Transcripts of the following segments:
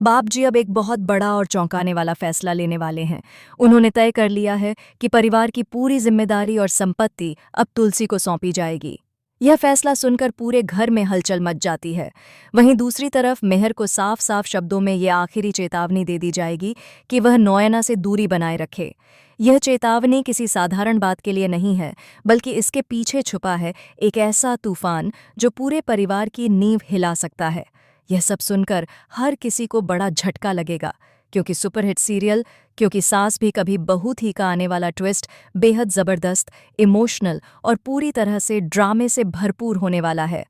बाप जी अब एक बहुत बड़ा और चौंकाने वाला फैसला लेने वाले हैं। उन्होंने तय कर लिया है कि परिवार की पूरी जिम्मेदारी और संपत्ति अब तुलसी को सौंपी जाएगी। यह फैसला सुनकर पूरे घर में हलचल मच जाती है। वहीं दूसरी तरफ मेहर को साफ साफ शब्दों में यह आखिरी चेतावनी दे दी जाएगी कि वह नोएना से दूरी बनाए रखे। यह चेतावनी किसी साधारण बात के लिए नहीं है, बल्कि इसके पीछे छुपा है एक ऐसा तूफान जो पूरे परिवार की नींव हिला सकता है। यह सब सुनकर हर किसी को बड़ा झटका लगेगा, क्योंकि सुपरहिट सीरियल क्योंकि सास भी कभी बहू थी का आने वाला ट्विस्ट बेहद जबरदस्त, इमोशनल और पूरी तरह से ड्रामे से भरपूर होने वाला है।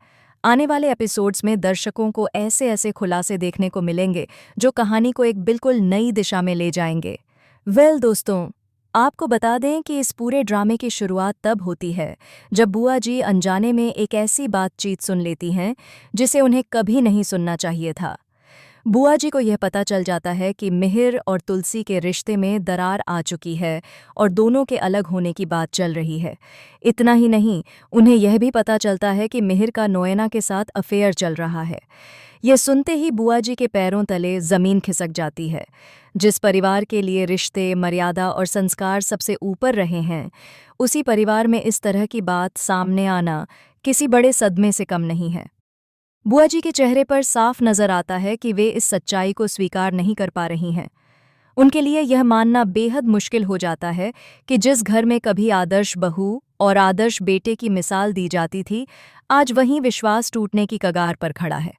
आने वाले एपिसोड्स में दर्शकों को ऐसे ऐसे खुलासे देखने को मिलेंगे जो कहानी को एक बिल्कुल नई दिशा में ले जाएंगे। दोस्तों, आपको बता दें कि इस पूरे ड्रामे की शुरुआत तब होती है जब बुआ जी अनजाने में एक ऐसी बातचीत सुन लेती हैं जिसे उन्हें कभी नहीं सुनना चाहिए था। बुआ जी को यह पता चल जाता है कि मिहिर और तुलसी के रिश्ते में दरार आ चुकी है और दोनों के अलग होने की बात चल रही है। इतना ही नहीं, उन्हें यह भी पता चलता है कि मिहिर का नोएना के साथ अफेयर चल रहा है। यह सुनते ही बुआ जी के पैरों तले जमीन खिसक जाती है। जिस परिवार के लिए रिश्ते, मर्यादा और संस्कार सबसे ऊपर रहे हैं, उसी परिवार में इस तरह की बात सामने आना किसी बड़े सदमे से कम नहीं है। बुआ जी के चेहरे पर साफ नजर आता है कि वे इस सच्चाई को स्वीकार नहीं कर पा रही हैं। उनके लिए यह मानना बेहद मुश्किल हो जाता है कि जिस घर में कभी आदर्श बहू और आदर्श बेटे की मिसाल दी जाती थी, आज वहीं विश्वास टूटने की कगार पर खड़ा है।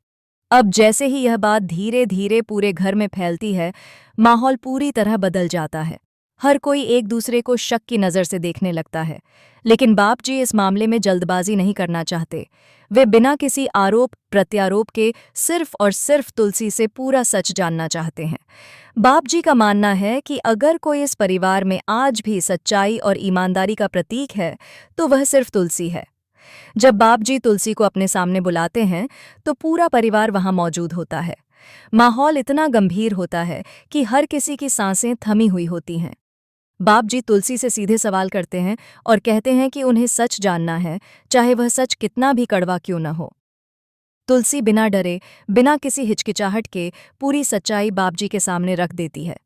अब जैसे ही यह बात धीरे धीरे पूरे घर में फैलती है, माहौल पूरी तरह बदल जाता है। हर कोई एक दूसरे को शक की नज़र से देखने लगता है। लेकिन बाप जी इस मामले में जल्दबाजी नहीं करना चाहते। वे बिना किसी आरोप प्रत्यारोप के सिर्फ और सिर्फ तुलसी से पूरा सच जानना चाहते हैं। बाप जी का मानना है कि अगर कोई इस परिवार में आज भी सच्चाई और ईमानदारी का प्रतीक है, तो वह सिर्फ तुलसी है। जब बाप जी तुलसी को अपने सामने बुलाते हैं, तो पूरा परिवार वहां मौजूद होता है। माहौल इतना गंभीर होता है कि हर किसी की सांसें थमी हुई होती हैं। बाप जी तुलसी से सीधे सवाल करते हैं और कहते हैं कि उन्हें सच जानना है, चाहे वह सच कितना भी कड़वा क्यों न हो। तुलसी बिना डरे, बिना किसी हिचकिचाहट के पूरी सच्चाई बाप जी के सामने रख देती है।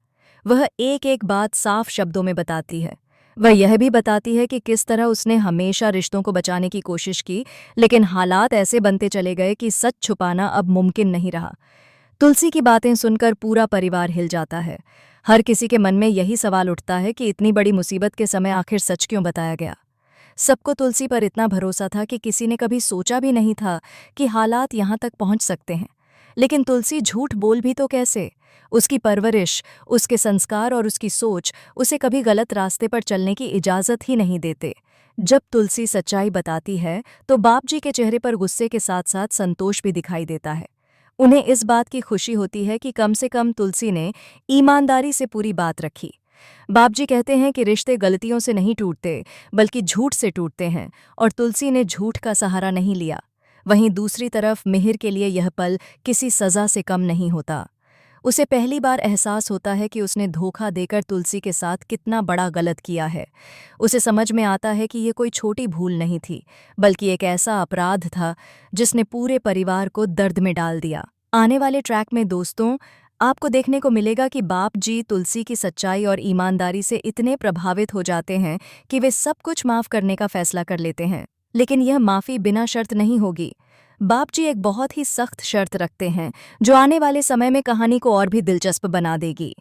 वह एक एक बात साफ शब्दों में बताती है। वह यह भी बताती है कि किस तरह उसने हमेशा रिश्तों को बचाने की कोशिश की, लेकिन हालात ऐसे बनते चले गए कि सच छुपाना अब मुमकिन नहीं रहा। तुलसी की बातें सुनकर पूरा परिवार हिल जाता है। हर किसी के मन में यही सवाल उठता है कि इतनी बड़ी मुसीबत के समय आखिर सच क्यों बताया गया। सबको तुलसी पर इतना भरोसा था कि किसी ने कभी सोचा भी नहीं था कि हालात यहाँ तक पहुँच सकते हैं। लेकिन तुलसी झूठ बोल भी तो कैसे? उसकी परवरिश, उसके संस्कार और उसकी सोच उसे कभी गलत रास्ते पर चलने की इजाज़त ही नहीं देते। जब तुलसी सच्चाई बताती है, तो बाप जी के चेहरे पर गुस्से के साथ साथ संतोष भी दिखाई देता है। उन्हें इस बात की खुशी होती है कि कम से कम तुलसी ने ईमानदारी से पूरी बात रखी। बाप जी कहते हैं कि रिश्ते गलतियों से नहीं टूटते, बल्कि झूठ से टूटते हैं, और तुलसी ने झूठ का सहारा नहीं लिया। वहीं दूसरी तरफ मिहिर के लिए यह पल किसी सज़ा से कम नहीं होता। उसे पहली बार एहसास होता है कि उसने धोखा देकर तुलसी के साथ कितना बड़ा गलत किया है। उसे समझ में आता है कि ये कोई छोटी भूल नहीं थी, बल्कि एक ऐसा अपराध था जिसने पूरे परिवार को दर्द में डाल दिया। आने वाले ट्रैक में दोस्तों, आपको देखने को मिलेगा कि बाप जी तुलसी की सच्चाई और ईमानदारी से इतने प्रभावित हो जाते हैं कि वे सब कुछ माफ़ करने का फैसला कर लेते हैं। लेकिन यह माफ़ी बिना शर्त नहीं होगी। बाप जी एक बहुत ही सख्त शर्त रखते हैं, जो आने वाले समय में कहानी को और भी दिलचस्प बना देगी।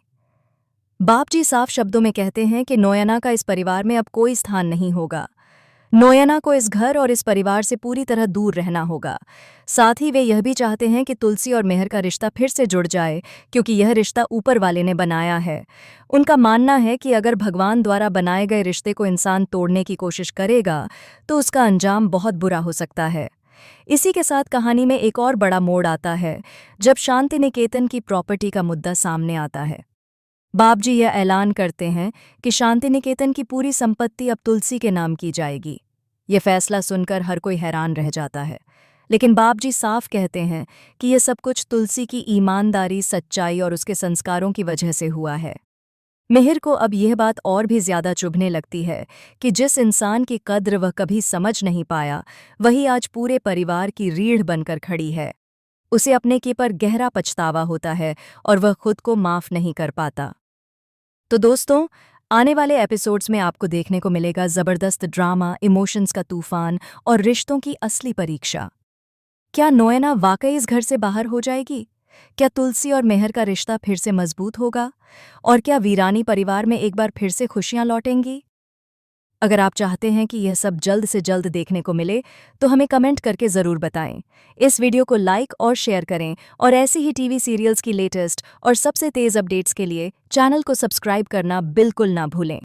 बाप जी साफ शब्दों में कहते हैं कि नोयना का इस परिवार में अब कोई स्थान नहीं होगा। नोयना को इस घर और इस परिवार से पूरी तरह दूर रहना होगा। साथ ही वे यह भी चाहते हैं कि तुलसी और मेहर का रिश्ता फिर से जुड़ जाए, क्योंकि यह रिश्ता ऊपर वाले ने बनाया है। उनका मानना है कि अगर भगवान द्वारा बनाए गए रिश्ते को इंसान तोड़ने की कोशिश करेगा, तो उसका अंजाम बहुत बुरा हो सकता है। इसी के साथ कहानी में एक और बड़ा मोड़ आता है, जब शांति निकेतन की प्रॉपर्टी का मुद्दा सामने आता है। बाप जी यह ऐलान करते हैं कि शांति निकेतन की पूरी संपत्ति अब तुलसी के नाम की जाएगी। यह फैसला सुनकर हर कोई हैरान रह जाता है, लेकिन बाप जी साफ कहते हैं कि यह सब कुछ तुलसी की ईमानदारी, सच्चाई और उसके संस्कारों की वजह से हुआ है। मिहिर को अब यह बात और भी ज्यादा चुभने लगती है कि जिस इंसान की कद्र वह कभी समझ नहीं पाया, वही आज पूरे परिवार की रीढ़ बनकर खड़ी है। उसे अपने के पर गहरा पछतावा होता है और वह खुद को माफ नहीं कर पाता। तो दोस्तों, आने वाले एपिसोड्स में आपको देखने को मिलेगा जबरदस्त ड्रामा, इमोशंस का तूफान और रिश्तों की असली परीक्षा। क्या नोएना वाकई इस घर से बाहर हो जाएगी? क्या तुलसी और मेहर का रिश्ता फिर से मजबूत होगा? और क्या वीरानी परिवार में एक बार फिर से खुशियां लौटेंगी? अगर आप चाहते हैं कि यह सब जल्द से जल्द देखने को मिले, तो हमें कमेंट करके ज़रूर बताएं। इस वीडियो को लाइक और शेयर करें और ऐसी ही टीवी सीरियल्स की लेटेस्ट और सबसे तेज़ अपडेट्स के लिए चैनल को सब्सक्राइब करना बिल्कुल ना भूलें।